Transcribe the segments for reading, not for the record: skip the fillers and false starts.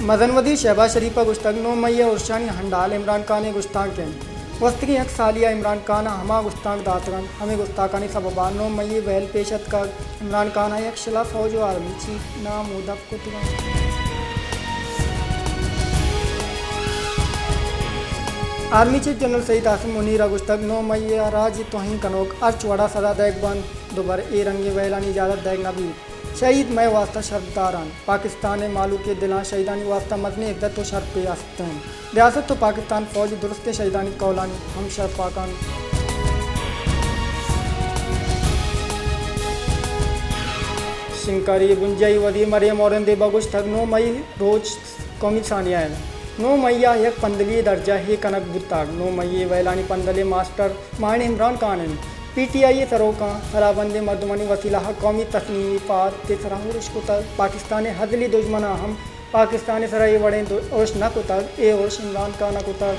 मदनवदी शहबाज शरीफा गुश्तक 9 मई उर्शानी हंडाल इमरान खान गुस्तान के वस्त की एक सालिया इमरान खान हमा गुस्तान दातगन हमें गुस्ताकानी सबबा 9 मई वहल पेशत का इमरान खान एक शिला फौज आर्मी चीफ नाम उदब कुतगन army chief general Saeed Asim मुनीरा गुश्तक 9 मई राज तोहिन कनोक अर्च वड़ा सदा दैग बंद दोबार ए रंगे वैलानी इजाज़त दैग नबी शहीद मैं वास्ता शर्दारान पाकिस्तान मालू के दिलां शहीदानी वास्ता मदनी इद्दत तो शर्त पे आस्ते हैं रियासत तो पाकिस्तान फौज दुरुस्त शहीदानी कौलानी हम शर्फ पाकान शिंकारी गुंजाई वदी मरियम और देबा गुश्तक 9 मई रोज कौमी सानिया 9 मई एक पंदली दर्जा ही कनक बुत्ताग 9 मई वैलानी पंदले मास्टर मायन इमरान खान PTI सरोका सराबंद मर्दमनी वसीला कौमी तस्नीमी पात के सराहुर पाकिस्तान हजली दुश्मना हम पाकिस्तान सराय वड़े ओश न कुतग ए ओश इमरान का न कुतग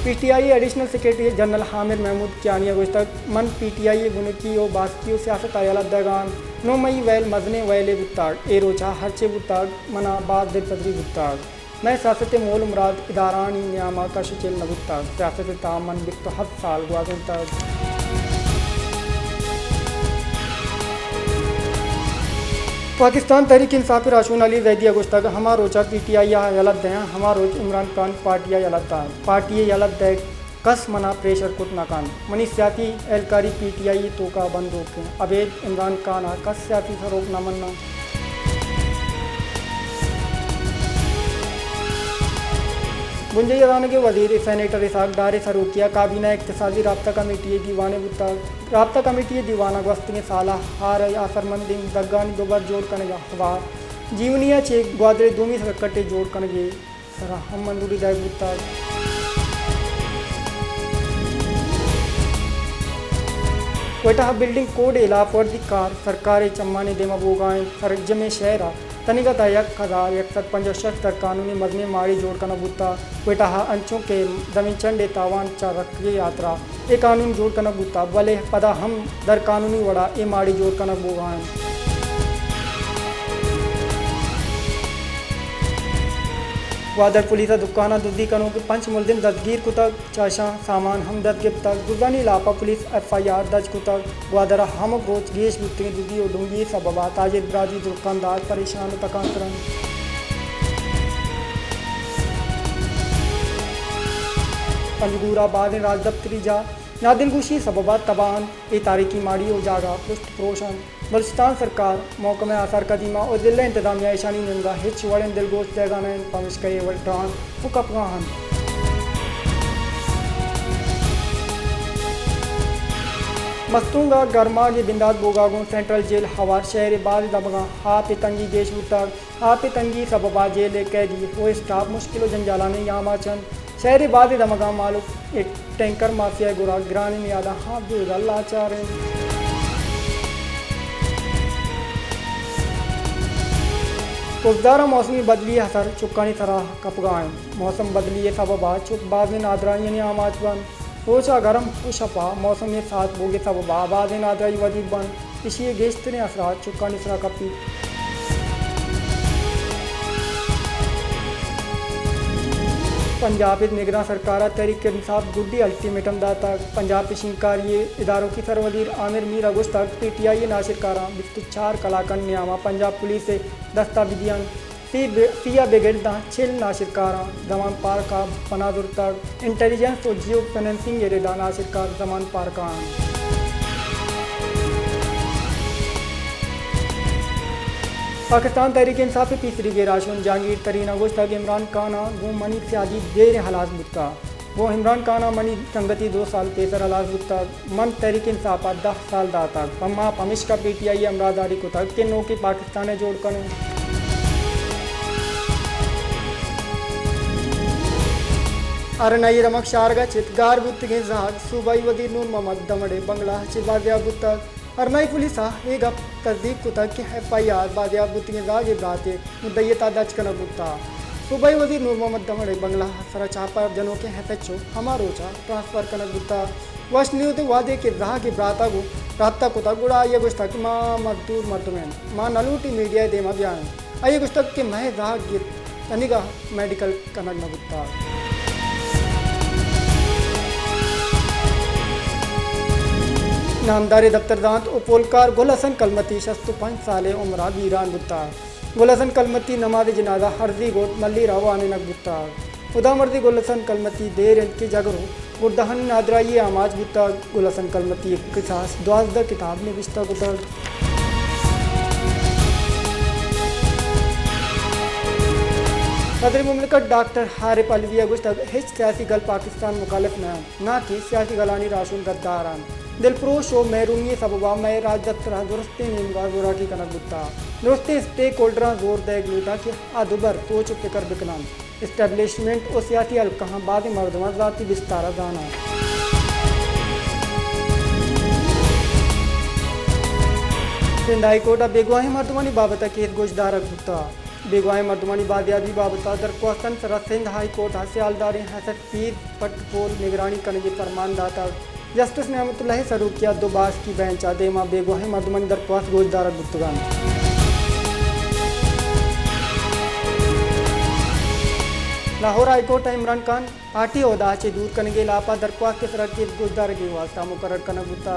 PTI additional secretary general Hamid Mahmood कियानिया गुश्तक मन PTI बुनकी ओ बास्की सियासत आयालत दगान 9 मई वैल मजने वैले बुत्ताग ए रोचा हरचे बुत्ताग मना बाद दिल पदरी बुत्ताग मैं सियासत मोल मुराद इदारानी नियामा का शिचिल नबुत्ता सियासत तामन बिक तो 7 साल गुआजन तक पाकिस्तान तहरीक इंसाफ राशून अली जैदिया गुश्तक हमा रोचा PTI यलत दया हमा रोज इमरान खान पार्टिया यलत पार्टी यलत दे कस मना प्रेशर कुत नाकान मनी सियाती एहलकारी PTI तो का बंद रोके अबेद इमरान खान कस सियाती फरोक न मन्ना गुंजई अदाना के वजीर सेनेटर इसाक डार सरूकिया काबीना इक्तिसादी राब्ता कमेटी दीवान बुता राब्ता कमेटी दीवाना गस्त में साला हार आसरमंदी दग्गानी दोबार जोड़ कनगे अखबार जीवनिया छे ग्वादरे दूमी कट्टे जोड़ कनगे सरा हम मंजूरी दाय बुता Quetta building code Ilaf car सरकार चम्माने देमा बोगाएं सरज में शहरा तनिका 1165 कानूनी मजने माड़ी जोड़ का नबूता बेटा अंचों के जमीन चंडे तावान चा रखे यात्रा ए कानून जोड़ का नबूता भले पदा हम दर कानूनी वड़ा ए माड़ी जोड़ का नबूगान वादर पुलिस दुकाना दुद्दी कनों के 5 मुलजिम दस्तगीर कुतक चाशा सामान हम दद गिफ्तक गुजरानी लापा पुलिस FIR दर्ज कुतक वादर हम रोज गेश बुत्ते दुद्दी और डूंगी सबबा ताजिर बराजी दुकानदार परेशान तकांतरन पंजगूरा बाद राज दफ्तरी जा नादिलगुशी सबबा तबान ए तारीखी माड़ी और जागा पुष्ट प्रोशन बलुचिस्तान सरकार मौकम आसार कदीमा और जिला इंतजामिया ईशानी निमगा हिच वड़न दिलगोश जैगान पमिश करे वल्ट्रान फुकपगाहन मस्तूंगा गर्मा के बिंदाद बोगागों सेंट्रल जेल हवार शहर बाद दबगा हाथ तंगी देश बुताग हाथ तंगी सबबा जेल कैदी वो स्टाफ मुश्किल जंजालाने यामाचन शहर बाद दमगा मालूम एक टैंकर माफिया गुरा गिराने में आदा हाथ दो लाचार कुजदारा मौसमी बदली असर चुकानी तरह कपगाएं मौसम बदली सबबा चुप बाद में नादरानी आमाज बन रोचा गर्म खुशपा मौसम में साथ बोगे सबबा बाद में नादराई वदीद बन इसी गेश्तने असरा चुकानी तरह कपी पंजाब निगरान सरकार तहरीक इंसाफ गुड्डी अल्टीमेटम दाता पंजाब शिंकारी इदारों की सरवजीर आमिर मीर अगस्त तक PTI नासिर कारा 4 कलाकन नियामा पंजाब पुलिस से दस्तावेजियान सिया बेगेरदा 6 नासिर कारा जमान पार का पनाजुर तक इंटेलिजेंस और जियो फाइनेंसिंग एरेदा नासिर कार जमान पार का पाकिस्तान तहरीक इंसाफ तीसरी गेराशुन जहांगीर तरीन अगस्त तक इमरान खान वो मनी सियादी देर हलास बुता वो इमरान खान मनी संगति 2 साल पेसर हलास बुता मन तहरीक इंसाफ 10 साल दाता पम्मा पमिश का PTI अमरादारी को तक के नो की पाकिस्तान जोड़ कर अरनाई रमक शारगा चितगार बुत के जहाज सूबाई वजीर नूर मोहम्मद दमड़े बंगला चिबाजिया बुता अरनाई पुलिस एक तस्दीक को तक FIR बाजियाब बुत्ती जागे ब्राते मुद्दयता दर्ज कर बुता सूबाई वजीर नूर मोहम्मद दमड़े बंगला सरा चापा जनों के FHO हमारोचा ट्रांसफर कर बुता वश न्यूद वादे के राह के ब्राता को रात्ता कुता गुड़ा ये गुस्ता कि माँ मजदूर मर्दमेन माँ नलूटी मीडिया दे मा बयान आइए गुस्ता कि मैं राह गीत तनिगा मेडिकल कनक नबुत्ता नामदारी दफ्तर दांत उपोलकार गुल हसन कलमती 65 साले उम्रा वीरान बुत्ता गुल हसन कलमती नमाज जनाजा हर्जी गोट मल्ली रावाने नक बुत्ता खुदा मर्दी गुल हसन कलमती देर की जगरो गुरदहन नादराई आमाज बुत्ता गुल हसन कलमती किसास द्वाजदा किताब ने बिस्ता गुता सदर मुमलिकत डॉक्टर हारिफ अलवी गुस्तक हिच सियासी गल पाकिस्तान मुखालिफ ना कि सियासी गलानी राशुन गद्दारान दिलफ्रोश व महरूमी सबबा मैं राजदफ्तर दुरुस्ती नीमगा जोरा की कनक बुत्ता दुरुस्ती स्टेक होल्डर जोर दे ग्लूटा कि अदुबर सोच फिकर बिकनान इस्टेब्लिशमेंट और सियासी अलकहाँ बाद मर्दमा जाती विस्तारा दाना सिंध हाई कोर्ट बेगवाही मर्दमानी बाबत केस गोशदारक बुत्ता बेगवाही मर्दमानी बादियाबी बाबता दरख्वास्तन सरा सिंध हाई कोर्ट सियालदारी हैसत पीर पटपोल निगरानी करने के फरमान दाता जस्टिस नेमतुल्लाह सरूकिया दो बास की बेंच आदेमा बेगवाही मर्दमानी दरख्वास्त गोशदारक बुत्तगान लाहौर हाईकोर्ट इमरान खान पार्टी अहदा से दूर करने लापा दरख्वास्त के सर के गोशदार के वास्ता मुकर्रर करना बुत्ता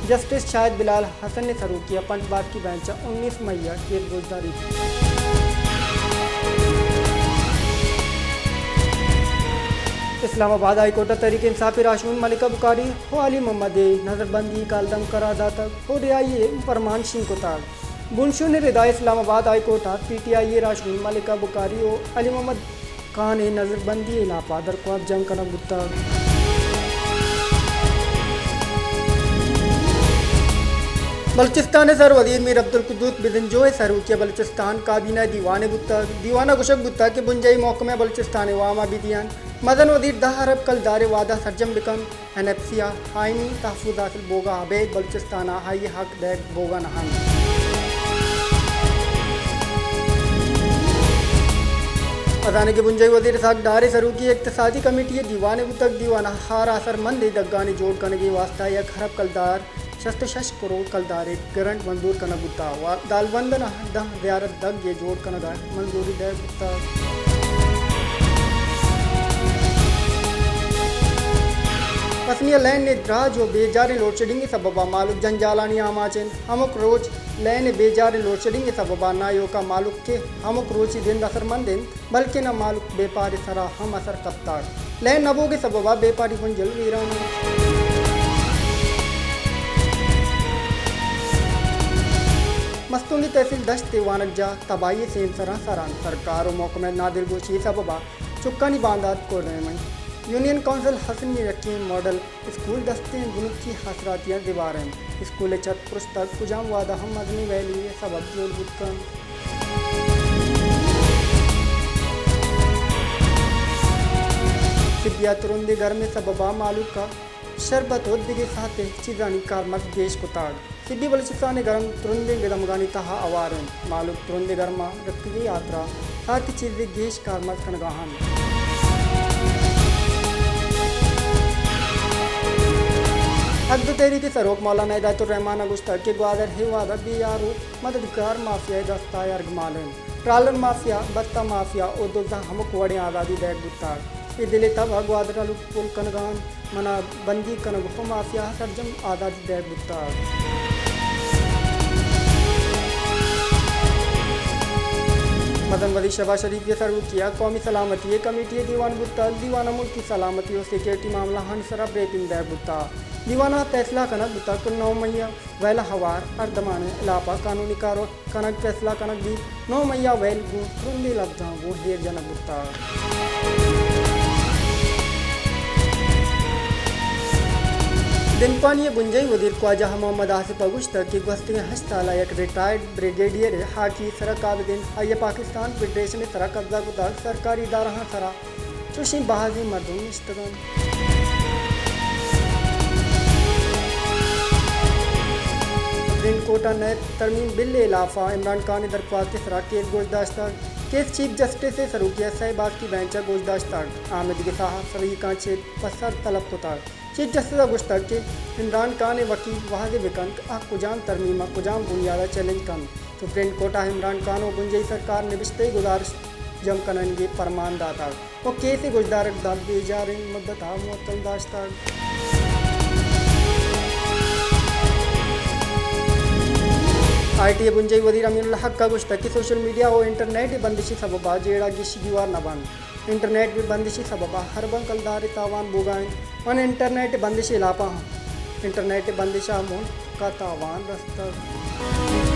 जस्टिस शाहिद बिलाल हसन ने सरूकिया पंचबाद की बेंच 19 मई केस गोशदारी इस्लामाबाद हाईकोर्ट तहरीक इंसाफी राशून मलिका बुखारी हो अली मोहम्मद नजरबंदी कालदम करारदाता हो रियाई फरमान सिंह कोताग बुनशु ने रिदा इस्लामाबाद हाईकोर्ट PTI राशून मलिका बुखारी हो अली मोहम्मद खान नजरबंदी लापा दरख्वास्त जंग करना बुत्ता बलूचिस्तान सर वजीर मीर अब्दुल कुद्दूस बिदनजोए सरूकिया बलूचिस्तान काबीना दीवाने बुत्ता दीवाना गुशक बुत्ता के बुंजई मौकमे बलूचिस्तान वामा बिदियान मदन वजीर दह अरब कल दारे वादा सरजम बिकम NFCA आइनी तहफुज हासिल बोगा अबेद बलूचिस्ताना हाई हक दैग बोगा नहान अदाने के बुंजई वजीर साग दारे सरूकी इक्तसादी कमेटी दीवाने बुतक दीवाना हार असर मंद दग्गानी जोड़ करने के वास्ता एक खरब कलदार 66 करोड़ कलदारे करंट मंजूर करना बुत्ता दालबंदन दह ज़ियारत दग ये जोड़ करना मंजूरी दे बुत्ता पसनिया लैन ने द्राज व बेजारे लोड शेडिंग के सबबा मालूक जंजालानी आमाचन हमक रोज लैन बेजारे लोड शेडिंग के सबबा नायो का मालूक के हमक रोची दिन असरमंद बल्कि न मालूक बेपारी सरा हम असर कप्तार लैन नबो के सबबा बेपारी मंजिल वीरान मस्तूंगी तहसील दश्त वानजा तबाही से सरान सरकार और मौकमे नादिल गोशी सबबा चुक्कानी बांदात को रहमन यूनियन काउंसिल हसनी रखी मॉडल स्कूल दस्ते गुनुक की हसरातियाँ दीवारें स्कूल छत पुस्तक कुजाम वादा हम मदनी वैली सबब जोर बुतकन सिबिया तुरंदे घर में सबबा मालूक का शरबत उद्दिगे साथ चीज़ानी कारमक देश को ताग सिद्धि बलूचिस्तान गरम तुरंदे गदमगानी तहा अवारन मालूक तुरंदे गर्मा रखी यात्रा साथ चीज़ें गेश कारमक कनगाहन हद तेरी के सरोक मौलाना हिदायतुर्रहमान गुस्ताख के ग्वादर हिवादा बीआरओ मददगार माफिया दस्ताय अर्गमालन ट्रालन माफिया बत्ता माफिया और दोजा हमक वड़े आज़ादी दैग गुस्ताख ये दिले तब ग्वादर अलुक पुल कनगान मना बंदी कनगुफो माफिया सरजम आज़ादी दैग गुस्ताख मदन वली शहबाज शरीफ के सरू किया कौमी सलामती कमेटी दीवान बुत्ता दीवाना मुल्क की सलामती और सिक्योरिटी मामला हन सरा ब्रेकिंग दैग बुत्ता दीवाना फैसला कनक बुता को 9 मई वैला हवार अर्दमान इलापा कानूनी कारो कनक फैसला कनक भी 9 मई वैल गु रुंदी लग जाऊँ वो हेर जनक बुता दिन पानी बुंजई वजीर ख्वाजा मोहम्मद आसिफ अगुश्तर की गस्ती हस्ताला एक रिटायर्ड ब्रिगेडियर हाकी सरक आबदिन आइए पाकिस्तान फेडरेशन सरा कब्जा गुता सरकारी इदारा सरा चुशी बहाजी मरदूम इस्तगन कोटा नए तरमीम बिल इलाफा इमरान खान ने दरख्वास्त के सरा केस गोशदाश्ता केस चीफ जस्टिस से सरूकिया सहबाग की बेंचा गोशदाश्त आमिद के साहा सभी का छेद पसर तलब होता चीफ जस्टिस गुश्तर के इमरान खान वकील वाहिद विकंत आ कुजाम तरमीमा कुजाम बुनियादा चैलेंज कम सुप्रीम कोर्ट इमरान खान और गुंजई सरकार ने बिश्ते गुजारिश जम कनन ये फरमान दाता और केस गुजदार दाद बेजार मुद्दत मुअत्तल दाश्ता ITA बुंजई वजीर अमीनुल हक का गुश्ता कि सोशल मीडिया और इंटरनेट बंदिशी सबबा जेड़ा गिश दीवार न बन इंटरनेट भी बंदिशी सबबा हर बंकलदार तावान बोगाएं वन इंटरनेट बंदिशी लापा इंटरनेट बंदिशा मुन का तावान रस्ता